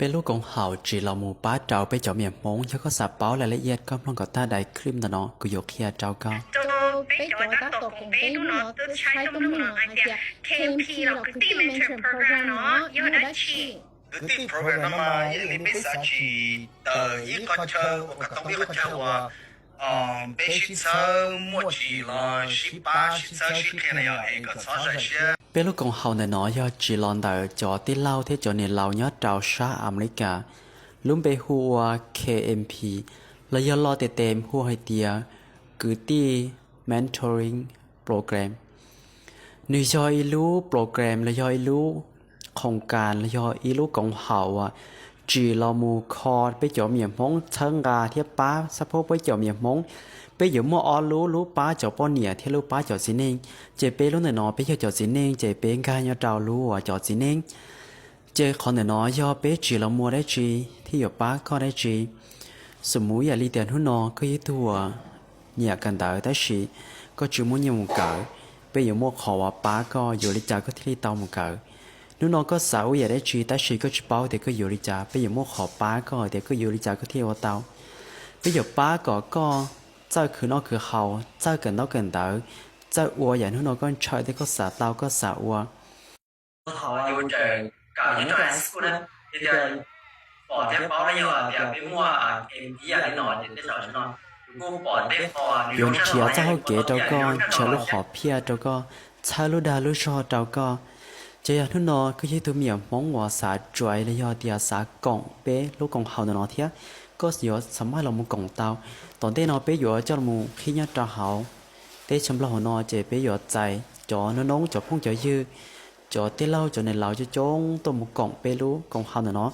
เป็นลูกของเห่าจีเราหมูป้าเจ้าไปเจ้าเมียมงแล้วก็สับเป้ารายละเอียดก็พร้อมกับท่าใดคลิปนะเนาะกูยกเฮียเจ้าก็被找到到公杯路呢，都猜都弄了那些 KMP 了，个 Dimension Program 呢，有得去。cái program mà ini bisa chỉ一个车，我个东一个车我，必须车莫chỉ là 18、17可能要一个操作些。เป็นลูกของเห่าในน้อยยอดจีรอนเดอจอที่เล่าที่จอเนี่ยเล่ายอดเจ้าชาอเมริกาลุ่มไปหัว KMP แล้วยอดรอเต็มหัวไฮเตียคือที่ mentoring program นุยอยรู้โปรแกรมแล้วยอยรู้โครงการแล้วยอยรู้ของเห่าจีรอมูคอไปเจาะเมียมงเชิงกาเทียบป้าสะโพกไปเจาะเมียมงไปอยู่มัวอ้อรู้ป้าเจ้าป้อนเนี่ยที่รู้ป้าเจ้าสิเน่งเจเป้รู้หน่อยน้อไปเจ้าสิเน่งเจเป้งานยอดดาวรู้เจ้าสิเน่งเจขอหน่อยน้อยอเป้จีเรามัวได้จีที่อยู่ป้าก็ได้จีสมมุติอย่าลีเดียนหุ่นนอก็ยิ่งตัวเนี่ยกันดาวได้ชีก็จูมุนยังมุกเก๋ไปอยู่มัวขอว่าป้าก็อยู่ลิจาก็ที่เตามุกเก๋นู่นน้องก็สาวอย่าได้จีแต่ชีก็จีเป้าเด็กก็อยู่ลิจาไปอยู่มัวขอป้าก็เด็กก็อยู่ลิจาก็ที่ว่าเตาไปอยู่ป้าก็เจ้าคือน้องคือเขาเจ้ากันน้องกันเต๋อเจ้าวัวอย่างที่น้องก็ใช้ได้ก็สาเตาก็สาวัว好啊，有这搞研究 S 呢，这点保健包了以后啊，别被摸啊，MD 啊，你脑的那啥是呢？如果保健好啊，你 โยนเชียเจ้าเก๋เจ้าก็เชียลูกขอเพียเจ้าก็ชาลูดาลูชอเจ้าก็เจียทุนนอก็ยิ่งตัวเมียมองว่าสาจวยเลยยอเดียสากล่องเป้ลูกกองเขาเนาะเทียก็เสียสมัยเรามุกงเตาตอนเต้นเราไปอยู่เจ้ามูขี้ยัดตาเขาเต้ชำเราหนอเจไปอยู่ใจจอน้องจอพงจอยื้อจอเต้เล่าจอในเราจะจงตัวมุกงไปรู้กองเขาเนาะ